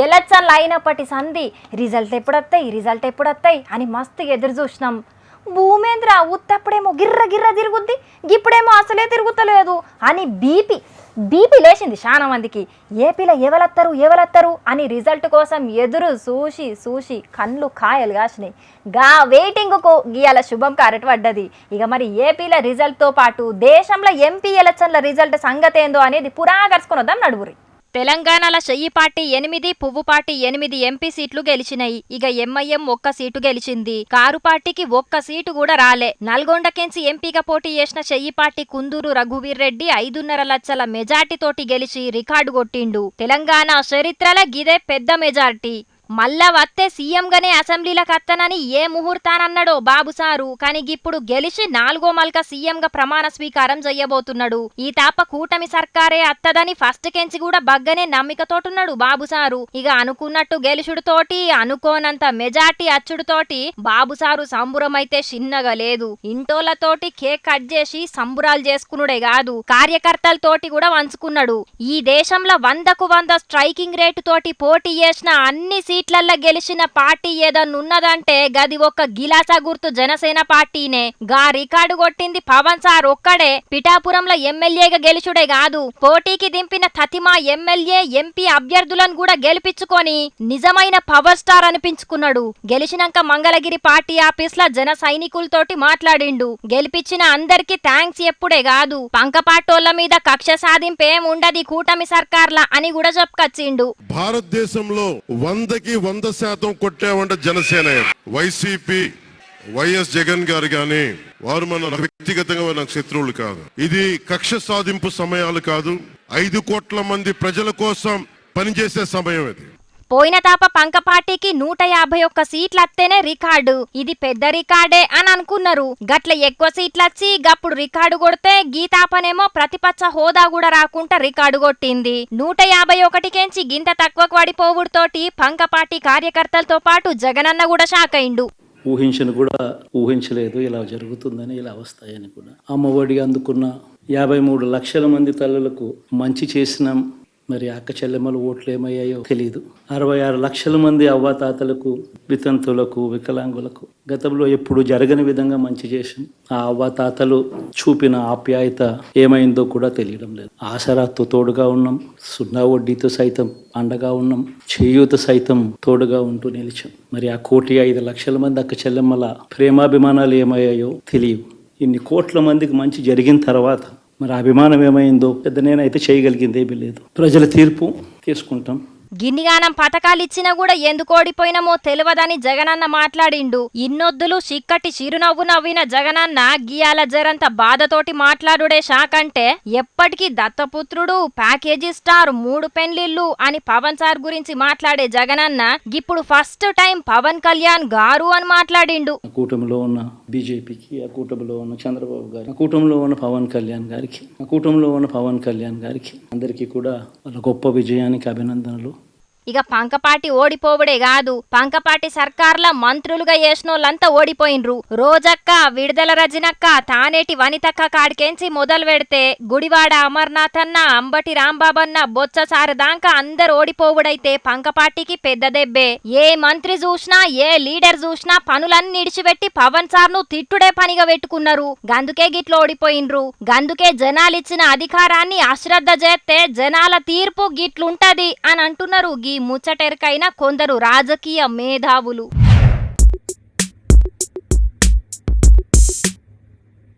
ఎలక్షన్లు అయినప్పటి సంధి రిజల్ట్ ఎప్పుడొస్తాయి అని మస్తు ఎదురు చూసినాం. భూమేంద్ర ఉత్తప్పుడేమో గిర్ర గిర్ర తిరుగుద్ది, ఇప్పుడేమో అసలే తిరుగుతలేదు అని బీపీ లేచింది చాలా మందికి. ఏపీలో ఎవలత్తరు అని రిజల్ట్ కోసం ఎదురు చూసి కళ్ళు కాయలు కాసినాయి. గా వెయిటింగ్కు గీయాల శుభం కారట్ పడ్డది. ఇక మరి ఏపీల రిజల్ట్తో పాటు దేశంలో ఎంపీ ఎలక్షన్ల రిజల్ట్ సంగతి ఏందో అనేది పురాగర్చుకొని వద్దాం నడువురి. తెలంగాణలో చెయ్యి పార్టీ 8, పువ్వు పార్టీ 8 ఎంపీ సీట్లు గెలిచినాయి. ఇక ఎంఐఎం 1 సీటు గెలిచింది. కారు పార్టీకి 1 సీటు కూడా రాలే. నల్గొండకెంచి ఎంపీగా పోటీ చేసిన చెయ్యి పార్టీ కుందూరు రఘువీర్ రెడ్డి 5.5 లక్షల మెజార్టీ తోటి గెలిచి రికార్డు కొట్టిండు. తెలంగాణ చరిత్రలో గిదే పెద్ద మెజార్టీ. మళ్ళా వస్తే సీఎంగానే అసెంబ్లీలకు అత్తనని ఏ ముహూర్తానన్నాడో బాబు సారు. కానీ ఇప్పుడు గెలిచి 4వ మల్క సీఎంగా ప్రమాణ స్వీకారం చెయ్యబోతున్నాడు. ఈ తాప కూటమి సర్కారే అత్తదని ఫస్ట్ కెంచి కూడా బగ్గనే నమ్మికతోటున్నాడు బాబు సారు. ఇక అనుకున్నట్టు గెలుచుడుతోటి అనుకోనంత మెజార్టీ అచ్చుడుతోటి బాబు సారు సంబురమైతే చిన్నగా లేదు. ఇంటోళ్లతోటి కేక్ కట్ చేసి సంబురాలు చేసుకునుడే కాదు, కార్యకర్తలతోటి కూడా వంచుకున్నాడు. ఈ దేశంలో 100కు 100 స్ట్రైకింగ్ రేటు తోటి పోటీ చేసిన అన్ని సీట్లల్లో గెలిచిన పార్టీ ఏదన్నున్నదంటే గది ఒక్క గిలాసా గుర్తు జనసేన పార్టీనే. గా రికార్డు కొట్టింది పవన్ సార్ ఒక్కడే. పిఠాపురంలో ఎమ్మెల్యేగా గెలుచుడే కాదు, పోటీకి దింపిన తతిమా ఎమ్మెల్యే ఎంపీ అభ్యర్థులను కూడా గెలిపించుకొని నిజమైన పవర్ స్టార్ అనిపించుకున్నాడు. గెలిచినాక మంగళగిరి పార్టీ ఆఫీస్ లో జన సైనికులతోటి మాట్లాడిండు. గెలిపించిన అందరికి థ్యాంక్స్ ఎప్పుడే కాదు, పంకపాటోళ్ల మీద కక్ష సాధింపేం ఉండది కూటమి సర్కార్ల అని కూడా చెప్పుకొచ్చిండు. భారతదేశంలో 100% కొట్టామంటే జనసేన. వైసీపీ వైఎస్ జగన్ గారు గాని వారు మన వ్యక్తిగతంగా నాకు శత్రువులు కాదు. ఇది కక్ష సాధింపు సమయాలు కాదు, 5 కోట్ల మంది ప్రజల కోసం పనిచేసే సమయం ఇది. పోయిన తాప పంక పార్టీకి 151 సీట్లు అత్తేనే రికార్డు. ఇది పెద్ద రికార్డే అని అనుకున్నారు. గట్ల ఎక్కువ సీట్లు వచ్చి గప్పుడు రికార్డు కొడితే గీతాపనేమో ప్రతిపక్ష హోదా కూడా రాకుండా రికార్డు కొట్టింది. 151 కెంచి గింత తక్కువ పడిపోవుడుతోటి పంక పార్టీ కార్యకర్తలతో పాటు జగనన్న కూడా షాక్ అయిండు. ఊహించలేదు ఇలా జరుగుతుందని, ఇలా వస్తాయని కూడా. అమ్మఒడి అందుకున్న 53 లక్షల మంది తల్లులకు మంచి చేసినాం. మరి అక్క చెల్లెమ్మల ఓట్లు ఏమయ్యాయో తెలియదు. 66 లక్షల మంది అవ్వాతాతలకు, వితంతులకు, వికలాంగులకు గతంలో ఎప్పుడు జరగని విధంగా మంచి చేసి ఆ అవ్వాతాతలు చూపిన ఆప్యాయత ఏమైందో కూడా తెలియడం లేదు. ఆసరాతో తోడుగా ఉన్నాం, 0 వడ్డీతో సైతం అండగా ఉన్నాం, చేయూత సైతం తోడుగా ఉంటూ నిలిచాం. మరి ఆ 1,05,00,000 మంది అక్క చెల్లెమ్మల ప్రేమాభిమానాలు ఏమయ్యాయో తెలియవు. ఇన్ని కోట్ల మందికి మంచి జరిగిన తర్వాత మరి అభిమానం ఏమైందో పెద్ద నేనైతే చేయగలిగింది ఏమీ లేదు. ప్రజల తీర్పు తీసుకుంటాం. గిన్నిగానం పథకాలు ఇచ్చినా కూడా ఎందుకు ఓడిపోయినామో తెలియదని జగనన్న మాట్లాడిండు. ఇన్నొద్దులు చిక్కటి చిరునవ్వు నవ్విన జగనన్న గియాల జరంత బాధతోటి మాట్లాడుడే షాకంటే ఎప్పటికీ దత్తపుత్రుడు, ప్యాకేజీ స్టార్, 3 పెళ్లిళ్ళు అని పవన్ సార్ గురించి మాట్లాడే జగనన్న ఇప్పుడు ఫస్ట్ టైం పవన్ కళ్యాణ్ గారు అని మాట్లాడిండు. కూటమిలో ఉన్న బీజేపీకి, ఆ కూటమిలో ఉన్న చంద్రబాబు గారికి, ఆ కూటమిలో ఉన్న పవన్ కళ్యాణ్ గారికి, అందరికీ కూడా వాళ్ళ గొప్ప విజయానికి అభినందనలు. ఇక పంకపాటి ఓడిపోవుడే కాదు, పంకపాటి సర్కార్ల మంత్రులుగా చేసినోళ్ళంతా ఓడిపోయినరు. రోజక్క, విడుదల రజనక్క, తానేటి వనితక్క కాడికెంచి మొదలు పెడితే గుడివాడ అమర్నాథ్ అన్న, అంబటి రాంబాబన్న, బొత్స సారదాంకా అందరు ఓడిపోవుడైతే పంకపాటికి పెద్ద దెబ్బే. ఏ మంత్రి చూసినా, ఏ లీడర్ చూసినా పనులన్నీ ఇడిచిపెట్టి పవన్ సార్ను తిట్టుడే పనిగా పెట్టుకున్నారు. గందుకే గిట్ల ఓడిపోయినరు. గందుకే జనాలిచ్చిన అధికారాన్ని అశ్రద్ధ చేస్తే జనాల తీర్పు గిట్లుంటది అని అంటున్నారు ఈ ముచ్చటెరకైన కొందరు రాజకీయ మేధావులు.